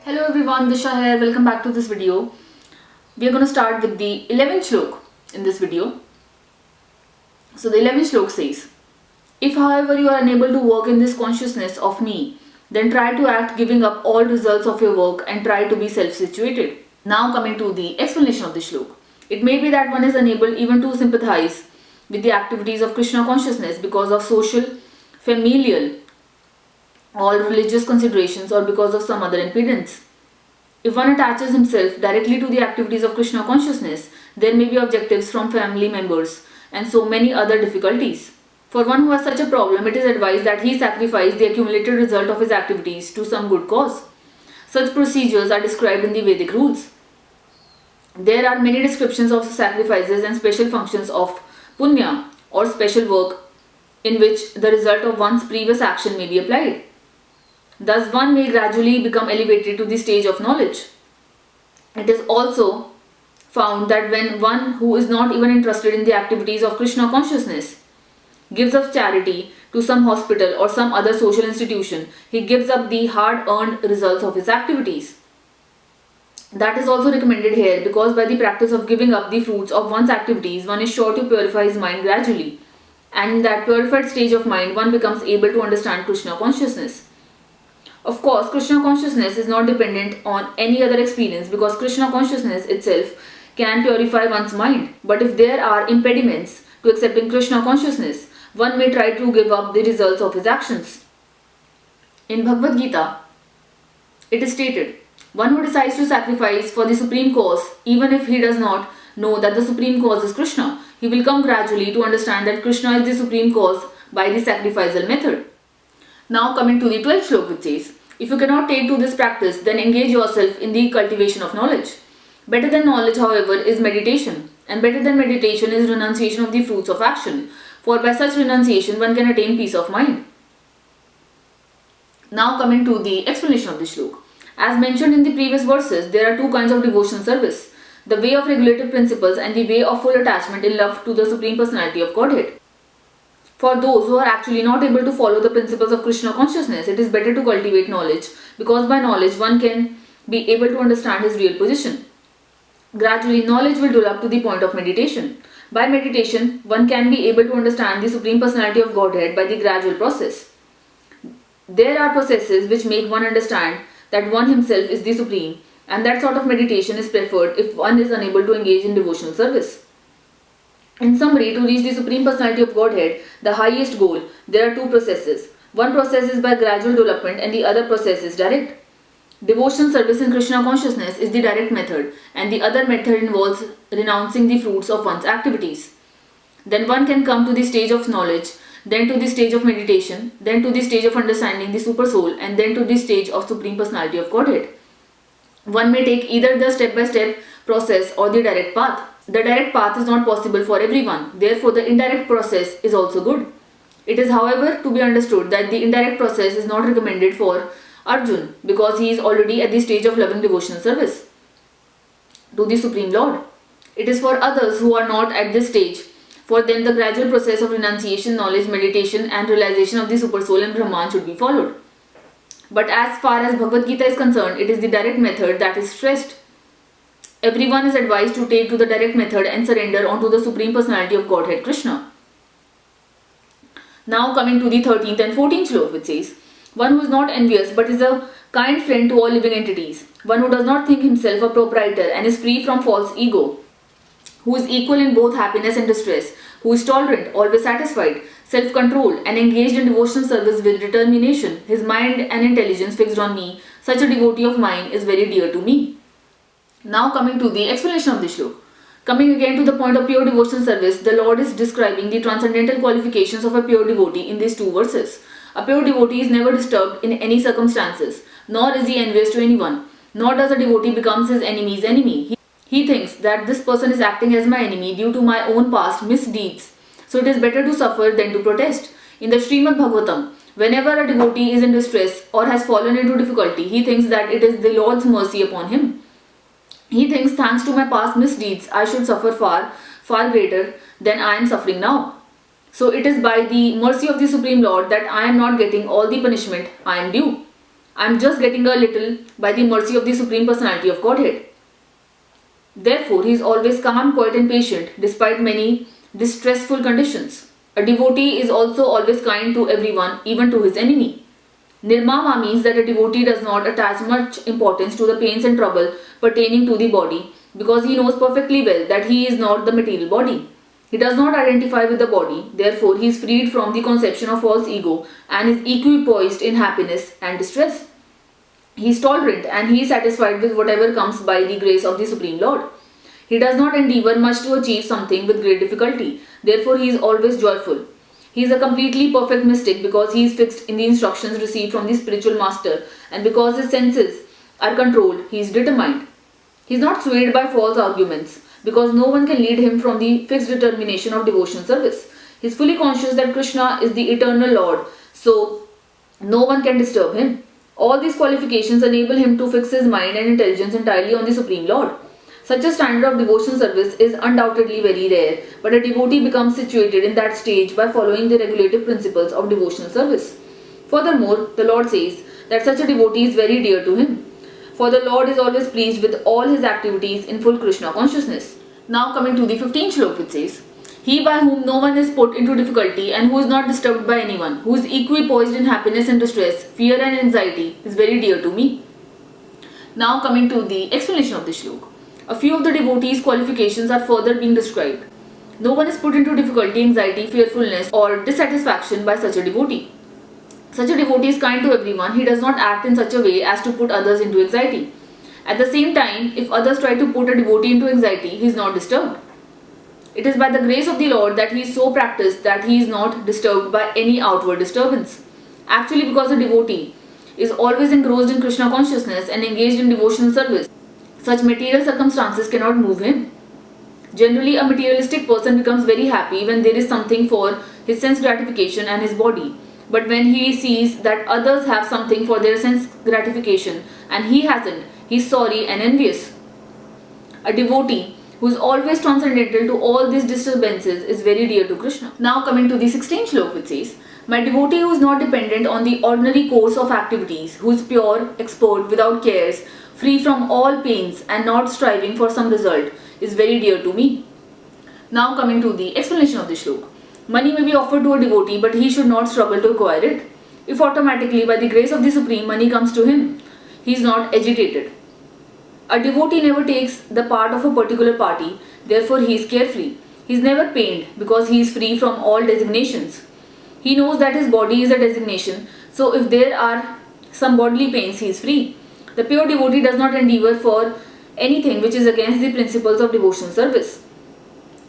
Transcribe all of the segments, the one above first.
Hello everyone, Disha here. Welcome back to this video. We are going to start with the 11th shlok in this video. So the 11th shlok says, if however you are unable to work in this consciousness of me, then try to act giving up all results of your work and try to be self-situated. Now coming to the explanation of the shlok. It may be that one is unable even to sympathize with the activities of Krishna consciousness because of social, familial, or religious considerations or because of some other impedance. If one attaches himself directly to the activities of Krishna consciousness, there may be objectives from family members and so many other difficulties. For one who has such a problem, it is advised that he sacrifice the accumulated result of his activities to some good cause. Such procedures are described in the Vedic rules. There are many descriptions of sacrifices and special functions of punya or special work in which the result of one's previous action may be applied. Thus, one may gradually become elevated to the stage of knowledge. It is also found that when one who is not even interested in the activities of Krishna consciousness gives up charity to some hospital or some other social institution, he gives up the hard-earned results of his activities. That is also recommended here because by the practice of giving up the fruits of one's activities, one is sure to purify his mind gradually. And in that purified stage of mind, one becomes able to understand Krishna consciousness. Of course, Krishna consciousness is not dependent on any other experience because Krishna consciousness itself can purify one's mind. But if there are impediments to accepting Krishna consciousness, one may try to give up the results of his actions. In Bhagavad Gita, it is stated, one who decides to sacrifice for the supreme cause, even if he does not know that the supreme cause is Krishna, he will come gradually to understand that Krishna is the supreme cause by the sacrificial method. Now coming to the 12th shlok, which says, if you cannot take to this practice, then engage yourself in the cultivation of knowledge. Better than knowledge, however, is meditation, and better than meditation is renunciation of the fruits of action, for by such renunciation one can attain peace of mind. Now coming to the explanation of the shlok. As mentioned in the previous verses, there are two kinds of devotion service, the way of regulative principles and the way of full attachment in love to the Supreme Personality of Godhead. For those who are actually not able to follow the principles of Krishna consciousness, it is better to cultivate knowledge because by knowledge one can be able to understand his real position. Gradually, knowledge will develop to the point of meditation. By meditation, one can be able to understand the Supreme Personality of Godhead by the gradual process. There are processes which make one understand that one himself is the Supreme, and that sort of meditation is preferred if one is unable to engage in devotional service. In summary, to reach the Supreme Personality of Godhead, the highest goal, there are two processes. One process is by gradual development and the other process is direct. Devotion service in Krishna consciousness is the direct method and the other method involves renouncing the fruits of one's activities. Then one can come to the stage of knowledge, then to the stage of meditation, then to the stage of understanding the super soul and then to the stage of Supreme Personality of Godhead. One may take either the step-by-step process or the direct path. The direct path is not possible for everyone, therefore the indirect process is also good. It is however to be understood that the indirect process is not recommended for Arjun because he is already at the stage of loving devotional service to the Supreme Lord. It is for others who are not at this stage. For them the gradual process of renunciation, knowledge, meditation and realization of the super soul and Brahman should be followed. But as far as Bhagavad Gita is concerned, it is the direct method that is stressed. Everyone is advised to take to the direct method and surrender onto the Supreme Personality of Godhead Krishna. Now coming to the 13th and 14th shlok, which says, one who is not envious but is a kind friend to all living entities, one who does not think himself a proprietor and is free from false ego, who is equal in both happiness and distress, who is tolerant, always satisfied, self-controlled and engaged in devotional service with determination, his mind and intelligence fixed on me, such a devotee of mine is very dear to me. Now coming to the explanation of the shlok. Coming again to the point of pure devotional service, the Lord is describing the transcendental qualifications of a pure devotee in these two verses. A pure devotee is never disturbed in any circumstances, nor is he envious to anyone, nor does a devotee become his enemy's enemy. He thinks that this person is acting as my enemy due to my own past misdeeds, so it is better to suffer than to protest. In the Srimad Bhagavatam, whenever a devotee is in distress or has fallen into difficulty, he thinks that it is the Lord's mercy upon him. He thinks, thanks to my past misdeeds, I should suffer far greater than I am suffering now. So it is by the mercy of the Supreme Lord that I am not getting all the punishment I am due. I am just getting a little by the mercy of the Supreme Personality of Godhead. Therefore, he is always calm, quiet and patient despite many distressful conditions. A devotee is also always kind to everyone, even to his enemy. Nirmama means that a devotee does not attach much importance to the pains and trouble pertaining to the body because he knows perfectly well that he is not the material body. He does not identify with the body, therefore he is freed from the conception of false ego and is equipoised in happiness and distress. He is tolerant and he is satisfied with whatever comes by the grace of the Supreme Lord. He does not endeavor much to achieve something with great difficulty, therefore he is always joyful. He is a completely perfect mystic because he is fixed in the instructions received from the spiritual master, and because his senses are controlled, he is determined. He is not swayed by false arguments because no one can lead him from the fixed determination of devotional service. He is fully conscious that Krishna is the eternal Lord, so no one can disturb him. All these qualifications enable him to fix his mind and intelligence entirely on the Supreme Lord. Such a standard of devotional service is undoubtedly very rare, but a devotee becomes situated in that stage by following the regulative principles of devotional service. Furthermore, the Lord says that such a devotee is very dear to him, for the Lord is always pleased with all his activities in full Krishna consciousness. Now coming to the 15th shlok, which says, He by whom no one is put into difficulty and who is not disturbed by anyone, who is equipoised in happiness and distress, fear and anxiety, is very dear to me. Now coming to the explanation of this shlok. A few of the devotees' qualifications are further being described. No one is put into difficulty, anxiety, fearfulness or dissatisfaction by such a devotee. Such a devotee is kind to everyone. He does not act in such a way as to put others into anxiety. At the same time, if others try to put a devotee into anxiety, he is not disturbed. It is by the grace of the Lord that he is so practiced that he is not disturbed by any outward disturbance. Actually, because a devotee is always engrossed in Krishna consciousness and engaged in devotional service, such material circumstances cannot move him. Generally, a materialistic person becomes very happy when there is something for his sense gratification and his body. But when he sees that others have something for their sense gratification and he hasn't, he is sorry and envious. A devotee who is always transcendental to all these disturbances is very dear to Krishna. Now coming to the 16th shlok, which says, My devotee who is not dependent on the ordinary course of activities, who is pure, expert, without cares, free from all pains and not striving for some result, is very dear to me. Now coming to the explanation of the shlok. Money may be offered to a devotee, but he should not struggle to acquire it. If automatically by the grace of the Supreme money comes to him, he is not agitated. A devotee never takes the part of a particular party, therefore he is carefree. He is never pained because he is free from all designations. He knows that his body is a designation, so if there are some bodily pains, he is free. The pure devotee does not endeavor for anything which is against the principles of devotional service.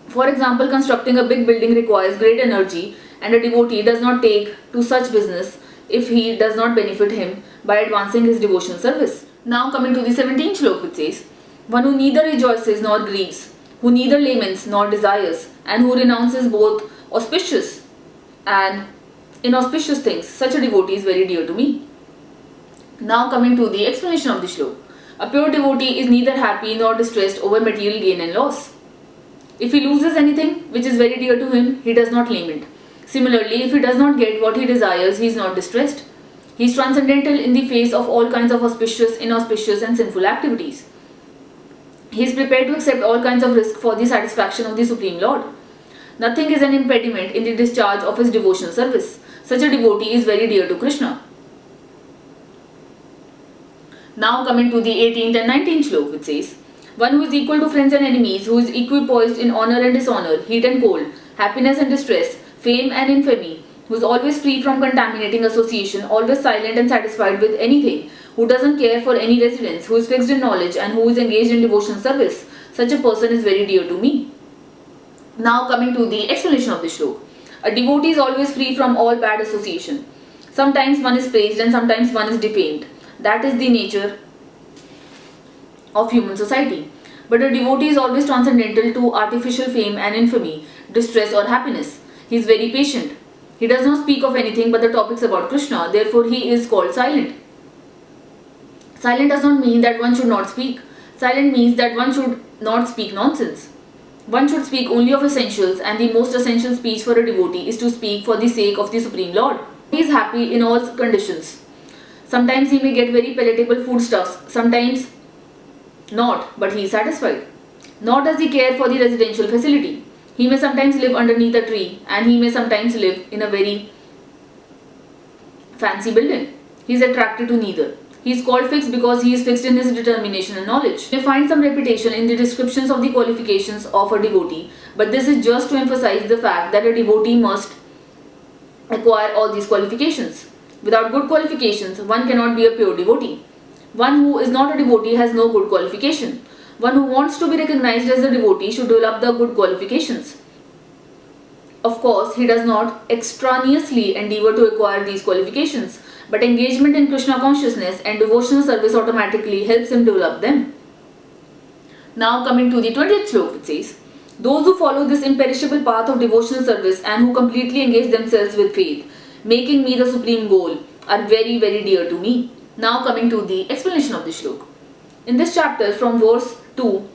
For example, constructing a big building requires great energy, and a devotee does not take to such business if he does not benefit him by advancing his devotional service. Now coming to the 17th shlok, which says, One who neither rejoices nor grieves, who neither laments nor desires, and who renounces both auspicious and inauspicious things, such a devotee is very dear to me. Now coming to the explanation of the shlok. A pure devotee is neither happy nor distressed over material gain and loss. If he loses anything which is very dear to him, he does not lament. Similarly, if he does not get what he desires, he is not distressed. He is transcendental in the face of all kinds of auspicious, inauspicious and sinful activities. He is prepared to accept all kinds of risk for the satisfaction of the Supreme Lord. Nothing is an impediment in the discharge of his devotional service. Such a devotee is very dear to Krishna. Now coming to the 18th and 19th shlok, which says, One who is equal to friends and enemies, who is equipoised in honor and dishonor, heat and cold, happiness and distress, fame and infamy, who is always free from contaminating association, always silent and satisfied with anything, who doesn't care for any residence, who is fixed in knowledge and who is engaged in devotional service, such a person is very dear to me. Now coming to the explanation of the shlok. A devotee is always free from all bad association. Sometimes one is praised and sometimes one is defamed. That is the nature of human society. But a devotee is always transcendental to artificial fame and infamy, distress or happiness. He is very patient. He does not speak of anything but the topics about Krishna, therefore he is called silent. Silent does not mean that one should not speak. Silent means that one should not speak nonsense. One should speak only of essentials, and the most essential speech for a devotee is to speak for the sake of the Supreme Lord. He is happy in all conditions. Sometimes he may get very palatable foodstuffs, sometimes not, but he is satisfied. Nor does he care for the residential facility. He may sometimes live underneath a tree, and he may sometimes live in a very fancy building. He is attracted to neither. He is called fixed because he is fixed in his determination and knowledge. You may find some repetition in the descriptions of the qualifications of a devotee, but this is just to emphasize the fact that a devotee must acquire all these qualifications. Without good qualifications, one cannot be a pure devotee. One who is not a devotee has no good qualification. One who wants to be recognized as a devotee should develop the good qualifications. Of course, he does not extraneously endeavor to acquire these qualifications, but engagement in Krishna consciousness and devotional service automatically helps him develop them. Now coming to the 20th slok, it says, those who follow this imperishable path of devotional service and who completely engage themselves with faith, making me the supreme goal, are very, very dear to me. Now coming to the explanation of the shlok. In this chapter, from verse 2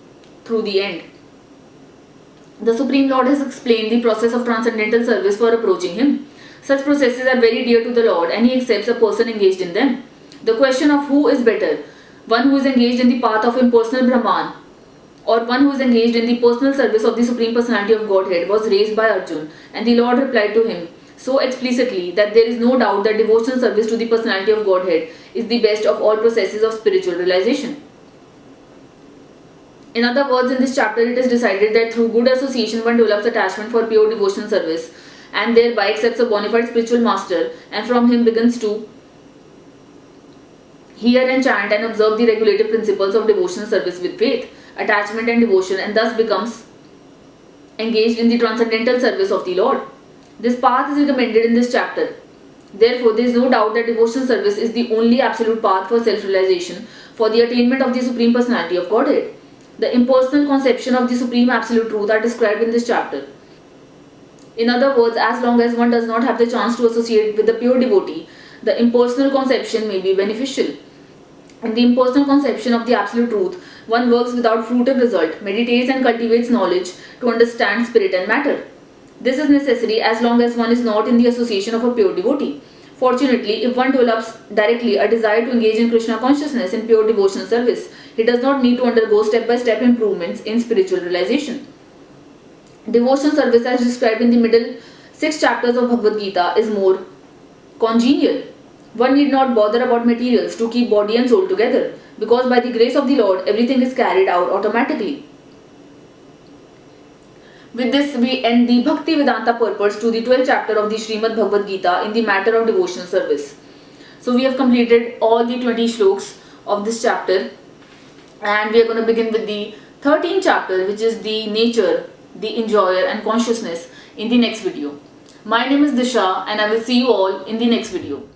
through the end, the Supreme Lord has explained the process of transcendental service for approaching Him. Such processes are very dear to the Lord and He accepts a person engaged in them. The question of who is better, one who is engaged in the path of impersonal Brahman or one who is engaged in the personal service of the Supreme Personality of Godhead, was raised by Arjun, and the Lord replied to him so explicitly that there is no doubt that devotional service to the Personality of Godhead is the best of all processes of spiritual realization. In other words, in this chapter it is decided that through good association one develops attachment for pure devotional service and thereby accepts a bona fide spiritual master, and from him begins to hear and chant and observe the regulative principles of devotional service with faith, attachment and devotion, and thus becomes engaged in the transcendental service of the Lord. This path is recommended in this chapter. Therefore, there is no doubt that devotional service is the only absolute path for self-realization, for the attainment of the Supreme Personality of Godhead. The impersonal conception of the Supreme Absolute Truth are described in this chapter. In other words, as long as one does not have the chance to associate with the pure devotee, the impersonal conception may be beneficial. In the impersonal conception of the Absolute Truth, one works without fruitive result, meditates and cultivates knowledge to understand spirit and matter. This is necessary as long as one is not in the association of a pure devotee. Fortunately, if one develops directly a desire to engage in Krishna consciousness in pure devotional service, he does not need to undergo step-by-step improvements in spiritual realization. Devotional service, as described in the middle 6 chapters of Bhagavad Gita, is more congenial. One need not bother about materials to keep body and soul together, because by the grace of the Lord, everything is carried out automatically. With this, we end the Bhakti Vedanta purpose to the 12th chapter of the Srimad Bhagavad Gita in the matter of devotional service. So we have completed all the 20 shloks of this chapter, and we are going to begin with the 13th chapter, which is the nature, the enjoyer and consciousness, in the next video. My name is Disha and I will see you all in the next video.